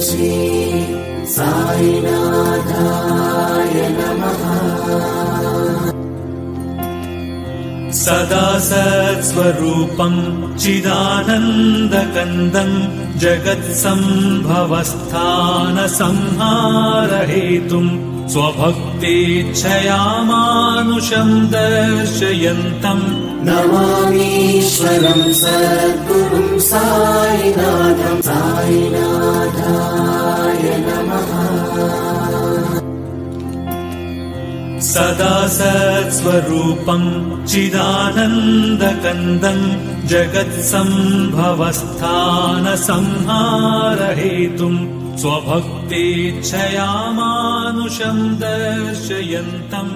श्री साईनाथाय नमः। सदा सत्स्वरूपं चिदानन्दकन्दं जगत्सम्भवस्थानसंहारहेतुं स्वभक्तेच्छया मानुषं दर्शयन्तं नमामीश्वरं सद्गुरुं साईनाथं साईनाथाय नमः। सदा सत्स्वरूपं चिदानन्दकन्दं जगत्सम्भवस्थानसंहारहेतुं स्वभक्तेच्छया मानुषं दर्शयन्तं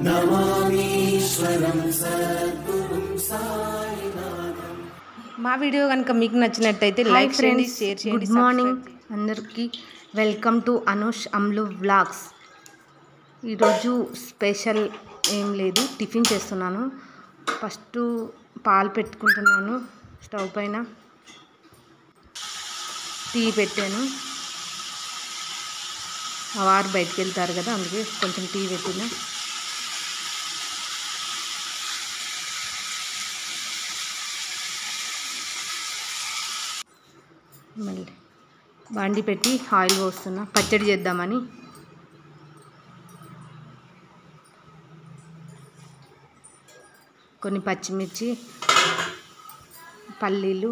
नमामीश्वरं सद्गुरुं साईनाथं। మా వీడియో కనుక మీకు నచ్చినట్టయితే లైక్ చేయండి, షేర్ చేయండి. గుడ్ మార్నింగ్ అందరికీ, వెల్కమ్ టు అనుష్ అమ్లు వ్లాగ్స్. ఈరోజు స్పెషల్ ఏం లేదు, టిఫిన్ చేస్తున్నాను. ఫస్ట్ పాలు పెట్టుకుంటున్నాను స్టవ్ పైన, టీ పెట్టాను. వారు బయటికి వెళ్తారు కదా, అందుకే కొంచెం టీ పెట్టిన. మళ్ళీ బాండి పెట్టి ఆయిల్ పోస్తున్నా, పచ్చడి చేద్దామని. కొన్ని పచ్చిమిర్చి, పల్లీలు,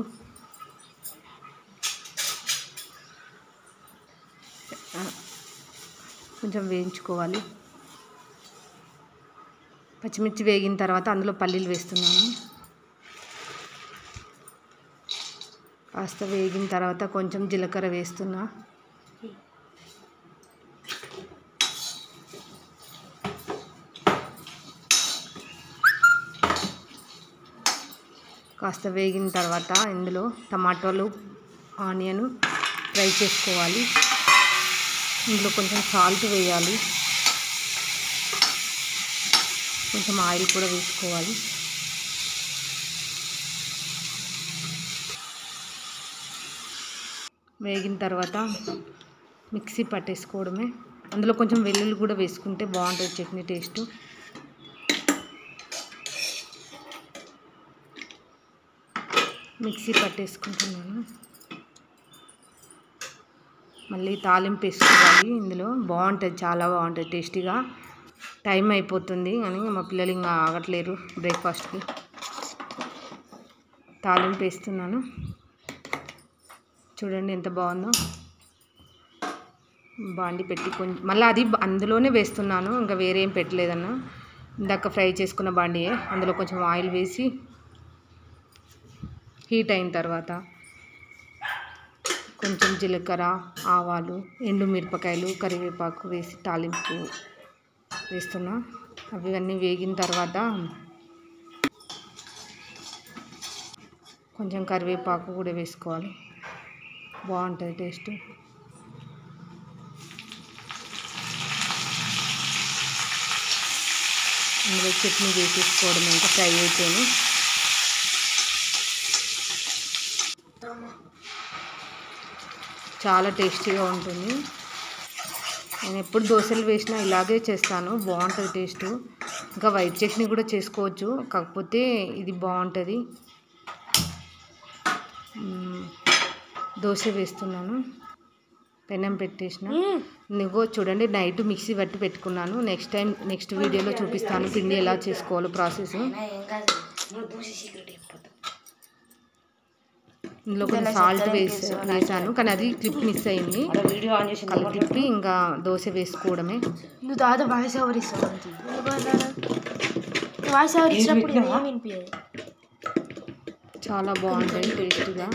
కొంచెం వేయించుకోవాలి. పచ్చిమిర్చి వేగిన తర్వాత అందులో పల్లీలు వేస్తున్నాను. కాస్త వేగిన తర్వాత కొంచెం జీలకర్ర వేస్తున్నా. కాస్త వేగిన తర్వాత ఇందులో టమాటోలు, ఆనియన్ ఫ్రై చేసుకోవాలి. ఇందులో కొంచెం సాల్ట్ వేయాలి, కొంచెం ఆయిల్ కూడా వేసుకోవాలి. వేగిన తర్వాత మిక్సీ పట్టేసుకోవడమే. అందులో కొంచెం వెల్లుల్లి కూడా వేసుకుంటే బాగుంటుంది చట్నీ టేస్ట్. మిక్సీ పట్టేసుకుంటున్నాను. మళ్ళీ తాలింపు వేసుకోవాలి. ఇందులో బాగుంటుంది, చాలా బాగుంటుంది టేస్టీగా. టైం అయిపోతుంది కానీ మా పిల్లలు ఇంకా ఆగట్లేరు బ్రేక్ఫాస్ట్కి. తాలింపు వేస్తున్నాను, చూడండి ఎంత బాగుందో. బాండి పెట్టి కొంచెం మళ్ళీ అది అందులోనే వేస్తున్నాను, ఇంకా వేరే ఏం పెట్టలేదన్నా. ఇందాక ఫ్రై చేసుకున్న బాండియే. అందులో కొంచెం ఆయిల్ వేసి హీట్ అయిన తర్వాత కొంచెం జీలకర్ర, ఆవాలు, ఎండుమిరపకాయలు, కరివేపాకు వేసి తాలింపు వేస్తున్నా. అవన్నీ వేగిన తర్వాత కొంచెం కరివేపాకు కూడా వేసుకోవాలి, బాగుంటుంది టేస్ట్. ఇందులో చట్నీ వేసేసుకోవడం ఇంకా ఫ్రై అయితేనే. చాలా టేస్టీగా ఉంటుంది. నేను ఎప్పుడు దోశలు వేసినా ఇలాగే చేస్తాను, బాగుంటుంది టేస్ట్. ఇంకా వైట్ చట్నీ కూడా చేసుకోవచ్చు, కాకపోతే ఇది బాగుంటుంది. దోశ వేస్తున్నాను, పెనం పెట్టేసిన. నువ్వు చూడండి, నైట్ మిక్సీ పట్టి పెట్టుకున్నాను. నెక్స్ట్ వీడియోలో చూపిస్తాను పిండి ఎలా చేసుకోవాలో ప్రాసెస్. ఇందులో కొంచెం సాల్ట్ వేసాను, కానీ అది క్లిప్ మిస్ అయింది. కళ్ళు తిప్పి ఇంకా దోశ వేసుకోవడమే. చాలా బాగుంటుంది టేస్ట్గా.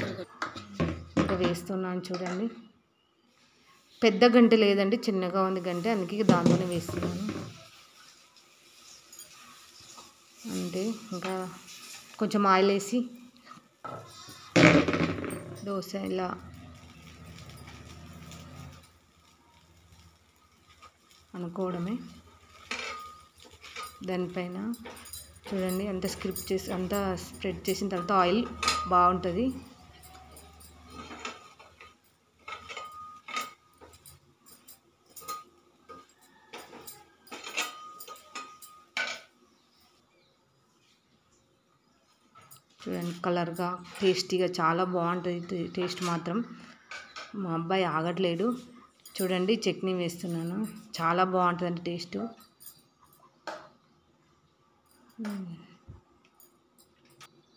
ఇంకా వేస్తున్నాను చూడండి. పెద్ద గంటె లేదండి, చిన్నగా ఉంది గంటె, అందుకే దాంట్లోనే వేస్తున్నాను అంతే. ఇంకా కొంచెం ఆయిల్ వేసి దోశ ఇలా అనుకోవడమే. దానిపైన చూడండి అంత అంతా స్ప్రెడ్ చేసిన తర్వాత ఆయిల్ బాగుంటుంది. చూడండి కలర్గా టేస్టీగా చాలా బాగుంటుంది టేస్ట్ మాత్రం. మా అబ్బాయి ఆగట్లేడు. చూడండి చట్నీ వేస్తున్నాను, చాలా బాగుంటుందండి టేస్ట్.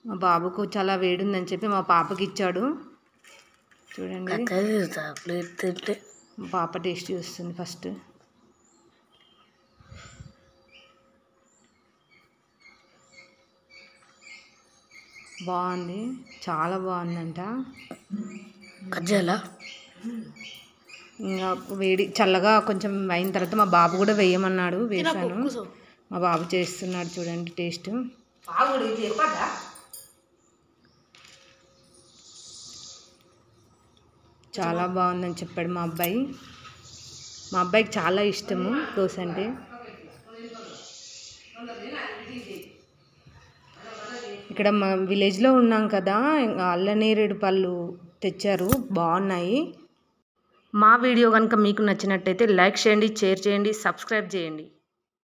మా బాబుకు చాలా వేడుందని చెప్పి మా పాపకి ఇచ్చాడు. చూడండి మా పాప టేస్ట్ చూస్తుంది ఫస్ట్. బాగుంది, చాలా బాగుందంట. ఇంకా వేడి చల్లగా కొంచెం అయిన తర్వాత మా బాబు కూడా వేయమన్నాడు, వేసాను. మా బాబు చేస్తున్నాడు చూడండి టేస్ట్. చాలా బాగుందని చెప్పాడు మా అబ్బాయి. మా అబ్బాయికి చాలా ఇష్టము దోశ అంటే. ఇక్కడ మా విలేజ్లో ఉన్నాం కదా, అల్లనేరేడు పళ్ళు తెచ్చారు, బాగున్నాయి. మా వీడియో కనుక మీకు నచ్చినట్టయితే లైక్ చేయండి, షేర్ చేయండి, సబ్స్క్రైబ్ చేయండి.